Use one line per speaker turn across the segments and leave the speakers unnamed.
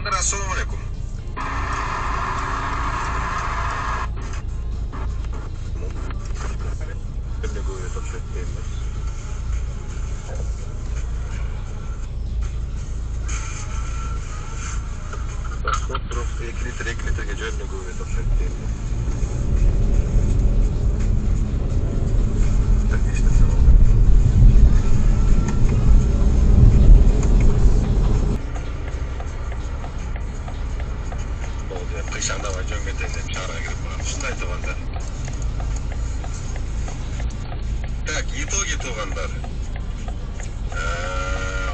Assalamualaikum. Ben de böyle toplayayım. Pasport trop 2 litre geçen de böyle toplayayım. Kışanda var, çok metreden çağrıya girip var. Şunday tuğanlar. Так, итоги туғандар.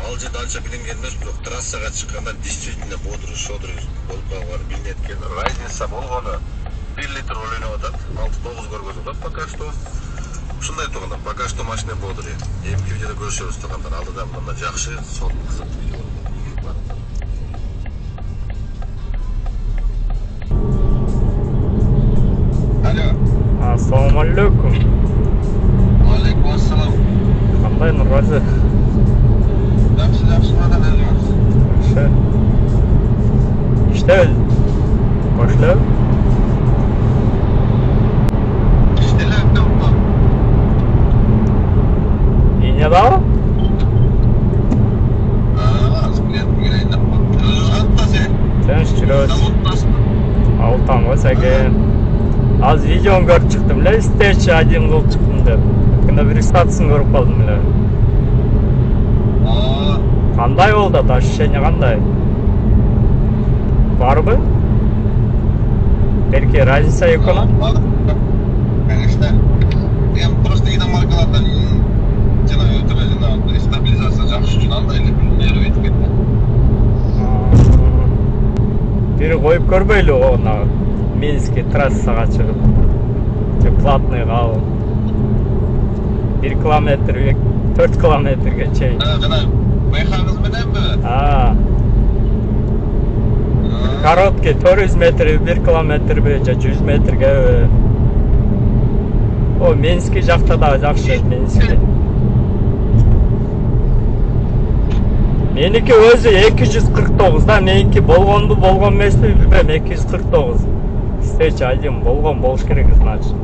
Алжы дальше білінген емес, бірақ трассаға шыққанда действительно бодрый, шодрый болып қалғаны білінеді екен. Разница болғаны 1 литр ойнап атады, 6-9 көргөзіп атады пока что. Шындай туғандар, пока что машина бодрый. Емкі видеода көршіміз туғандар, алдыда мында жақсы, сол қызық видео. Алло.
Ассалаумалейкум.
Алейкумассалам.
Қандай Нұрғазы?
Жақсы ғана өзіңіз.
Жақсы. İşte başla.
İşteler tamam.
İğne daha? Sen şurası. Алтан сәкен. Az videonu görüp çıktım. Le isterçi acım kılıp çıktım da. Hakkında bir statüsünü görüp kaldım bile. Qanday oldu? Ощущение qanday? Var mı? Belki разница yok olan?
Конечно. Ben просто markalardan жаңа өтірі стабилизация жақсы үшін андай нерв етіп кетті.
Biri koyup görmeyle ona Minsk'e trassaya çıkıp platныйға алып 1 kilometre 4 kilometrege çey.
Жаңа байқаңыз менен бе?
Короткий 400 метр 1 kilometre бе, 100 metrге. O Minsk'e жақта да жақсы Minsk'e. Meniki özü 249'da, meniki bolgon mesli bilmem 249. İsteç aydım bolgon boluş керек значит.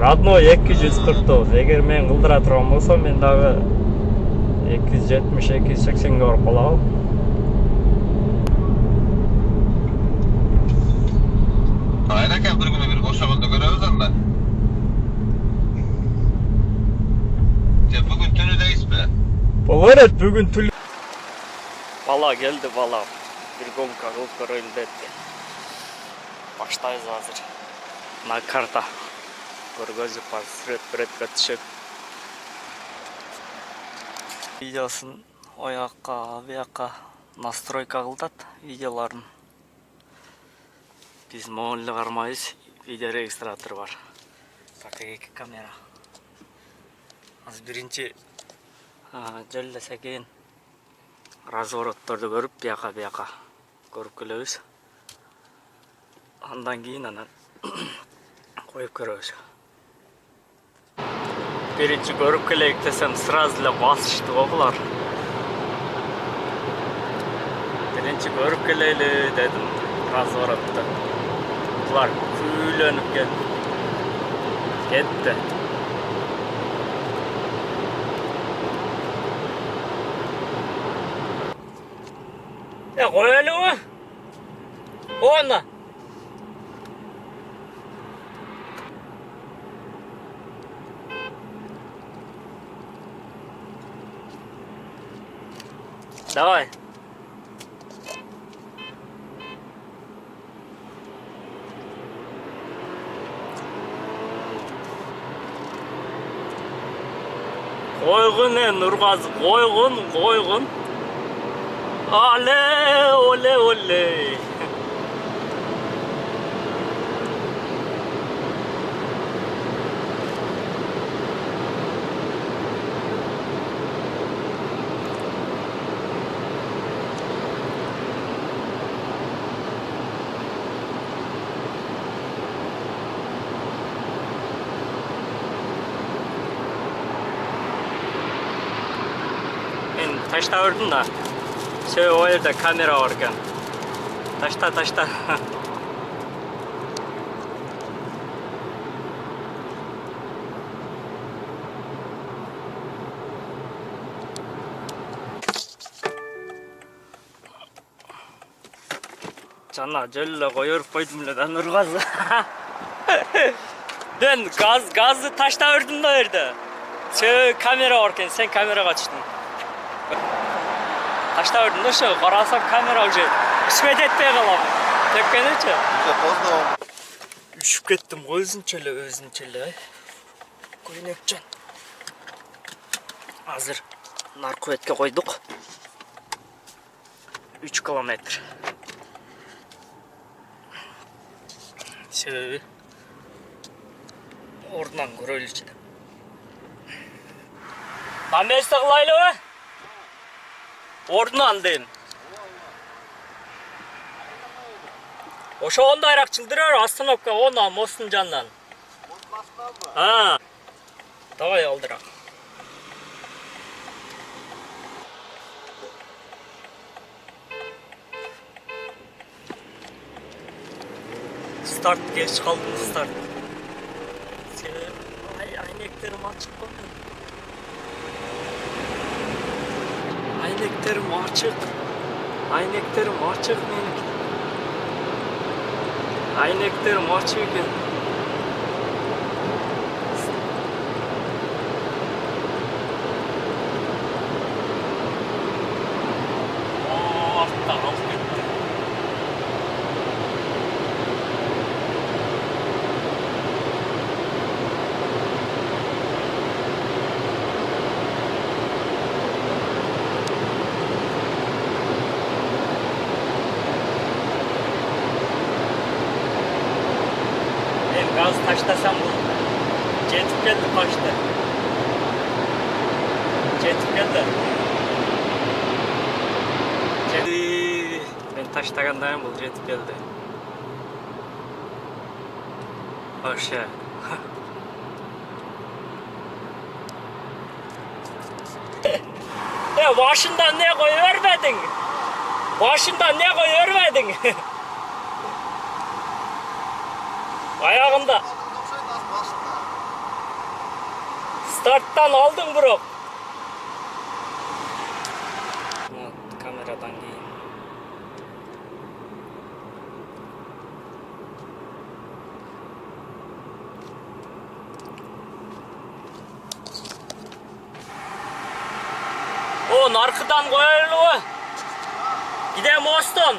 Родной 249. Егер мен кылдыра турган болсом, мен дагы 270-280 барып калабы.
Айнака bir күнү бир бошогондо көрөбүз анда. Же бүгүн түнүдейсизби?
Болар бүгүн түл. Бала geldi bala. Bir gomka kılıp göreyim dedi. Baştayız hazır. Na karta. Görgözü var. Süret düşüp. Videosun o yakka, bu yakka настройка kıldat videoların. Biz moğollu varmayız. Video registratör var. Bakın iki kamera. Az birinci жолдоса кейін разворотторду көрүп бияка көрүп келебиз. Андан кийин анан коюп көрөбүз. Биринчи көрүп келейик десем сразу эле басышты го булар. Биринчи көрүп келели дедим разворотто. Булар күүлөнүп кетти. Ya koyalım mı? Ona. Давай. Koygun Nurgazı, koygun. Oley. Ben taşta ördüm da. O yerde kamera varken Taşta. Cana celle koyuyor koydum lan Nurgaz. Ben gazı taşta ördüm de ördü. Şu kamera varken sen kamera kaçtın. Taşta ördüm de şu karasam kamera olacak. İsmet etmeye kalam. Tekkeni çe. Üşüp kettim özün çele. Koyun yapcan. Hazır narkoetke koyduk. 3 kilometre. Sebebi oradan görüldü içinde. Ben mestaklaylı mı? Oradan deyim. Oşa onda ayrak çıldırıyor Astanovka ondan Mostun candan. Ha. Davay aldırak. Start geç kaldım start. Ay ayneklerim açık bakın. Ayneklerim açık. Ayneklerim açık benim. Ayneklerim açık. Gaz taşlasam bu. Jetip geldi başta. Jetip geldi. Ben taşlagandayım bu jetip geldi. Hoş ya. Başından ne koyuvermedin? Başından ne koyuvermedin? Ayağında. Starttan aldın bro. Kameradan giyin. O narkıdan koyarlı. Gidelim Oston.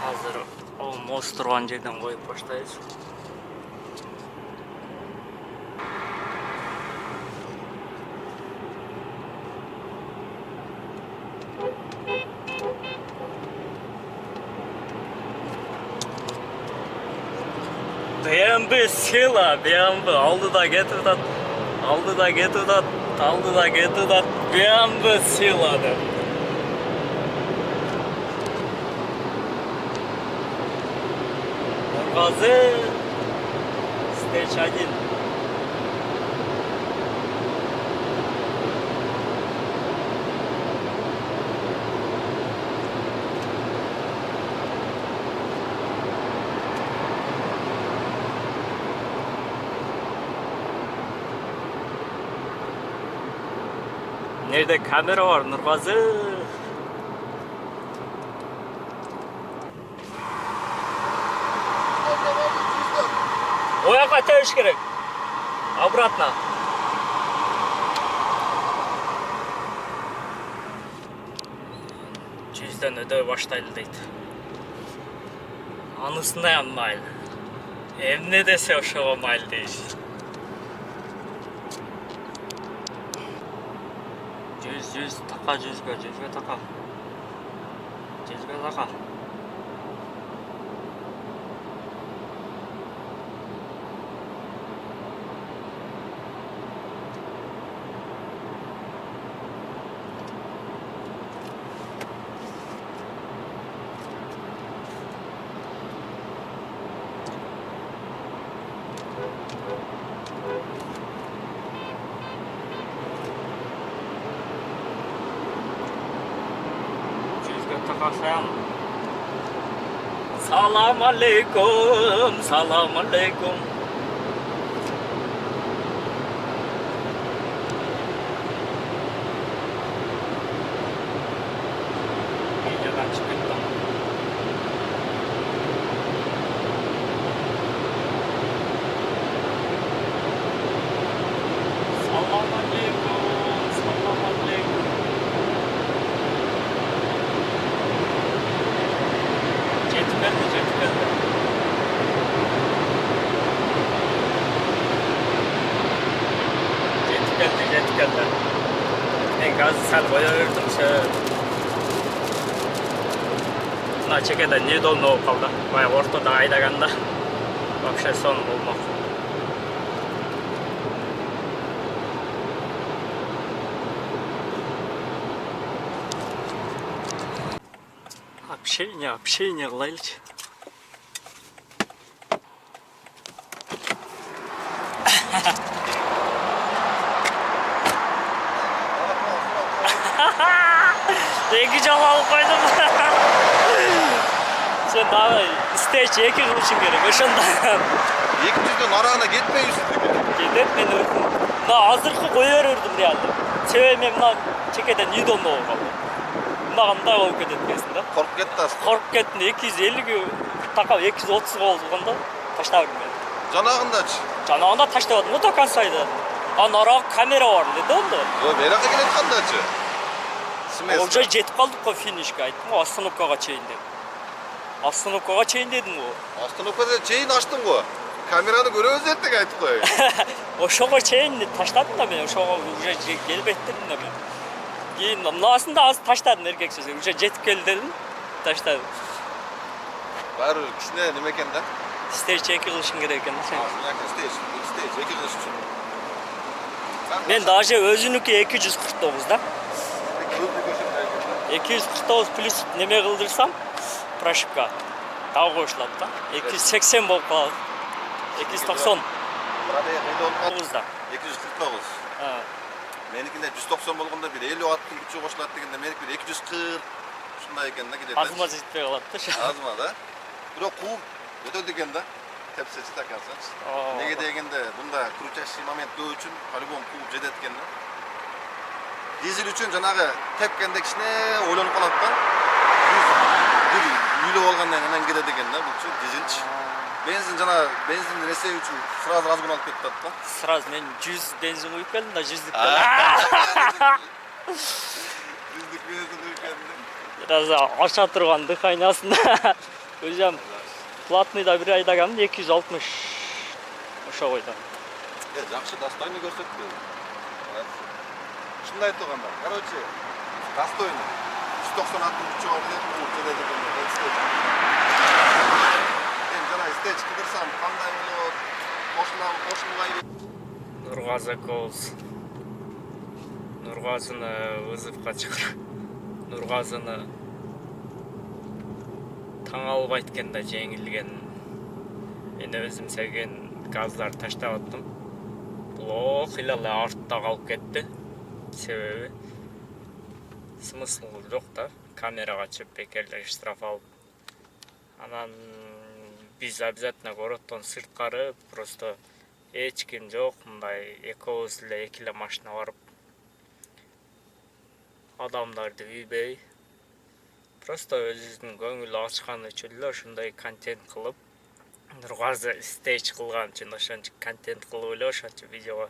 Hazır o Monster Vance'den koyup başlayız. BMW sila, BMW aldı da getirdi, BMW siladı. Gazı Stage 1. Nerede kamera var Nurgazı? Oyak ateş gerek. Обратно. Cüzden ödev başlaydı deydi. Anısında yanmaylı. Hem ne dese o şovamaylı değil. Cüz taka cüzge taka. Cüzge taka. Yüzge takasayam. Salam aleyküm, salam aleyküm. Videodan çıktım. Salam aleyküm, salam aleyküm. Jetip geldi, jetip geldi. Jetip geldi, jetip geldi. Ben gazı sal koyardım şöyle. Mына чекеде неудобно болуп калды. Баягы ортодо айдаганда вообще сон болмок. Общение кылайлычы. Эки жол алып койдум. Sen daha stage 2 kılışın gerek. Oşanda.
200'den arağına gitmeyiz dedik.
Gidip ben na azırkı koyarırdım realde. Sebebim na çekeden yudonda olmalı. Nağında olup ketetmesin de.
Korkup ketdi aslında.
Korkup kettin 250 takap 230 olduğunda taşladım ben.
Janagındaçı.
Janagında taşladım o takan saydı. Nara kamera var dedi onda.
Yo beraka keletkandaçı.
Olca jetip kaldık ko finishga aytdım. Остановкага чейин dedim. Остановкага чейин dedim o.
Остановкада чейин аштың го. Камераны көрөбүз ертең айтып коеюн.
Ошого чейин таштадым да мен. Ошого уже келип еттирдим да мен. Кийин мынасында аз таштадым эркек сөзү. Уже жетип келди дедим. Таштадым.
Баары кичине неме экен да?
Stage 2 кылышың керек экен.
Stage 2 кылыш үчүн.
Мен даже өзүнүкү 249 да. 249 плюс неме кылдырсам, прошивка дагы коюшулат да. 280 болуп калат. 290.
Burada ne oldu?
9 да.
249. Menikinde 190 болгондо бир 50 аттын күчү кошулат дегенде меники бир 240 ушундай экен да келет.
Азыма жетпей калат да.
Азма да. Бирок кууп өтөт экен да. Тепсечи такансанчы. Неге дегенде мында крутящий момент көп үчүн по-любому кууп жетет экен да. Дизель үчүн жанагы тепкенде кичине ойлонуп калат да. Бир үйлөп алгандан анан кетет экен да бул дизельчи. Benzin жана бензинди нерсе үчүн сразу разгон алып кетип атат да.
Сразу мен 100 бензин куюп келдим да 100 Biraz aşağı turgan dыханиясында. Өзüm платныйда bir айдагам 260 ошо койду.
Жакшы достойный көрсөттү. Ушундай турганда. Короче, достойный. 190 аттын күчү бар деп жетет экен. Stage кыдырсам кандай болот? Кошулбай.
Нургазы Коуз. Нургазыны вызовка чыгыр. Нургазыны таң албайт экен да жеңилген. Мен өзүм sevген газдар таштап аттым. Бул кыйла артта калып кетти. Себеби смысл жок да. Камерага чыгып бекерге штраф алып. Анан biz обязательно городтон сырткары просто эч ким жок, мындай экөөбүз эле экиле машина барып адамдарды үйбөй просто өзүбүздүн көңүл ачкан үчүн эле ушундай контент кылып Нургазы стейдж кылган үчүн ошончо контент кылып эле ошончо видеого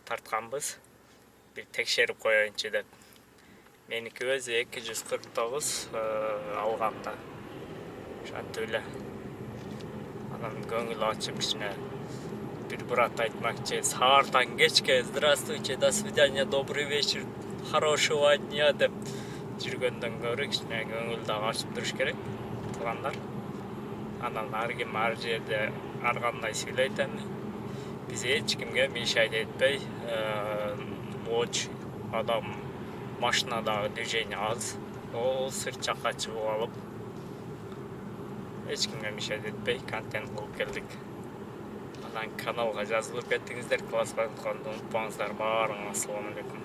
тартканбыз. Бир текшерип коеюнчу деп. Меники өзү 249 алганда. Ошентип эле анан көңүл ачып кичине бир брат айтмакчы, саартан кечке здравствуйте, до свидания, добрый вечер, хорошего дня деп жүргөндөн көрө кичине көңүл дагы ачып туруш керек туугандар. Анан ар ким ар жерде ар кандай сүйлөйт эми. Биз эч кимге мешайт этпей, лоч адам машинадагы движение аз, ол сырт жакка чыгып алып эч кимге мешайт этпей контент кылып келдик. Kanalga жазылып кеттиңиздер, баспай коюуну унутпаңыздар. Баарыңарга ассаламу алейкум.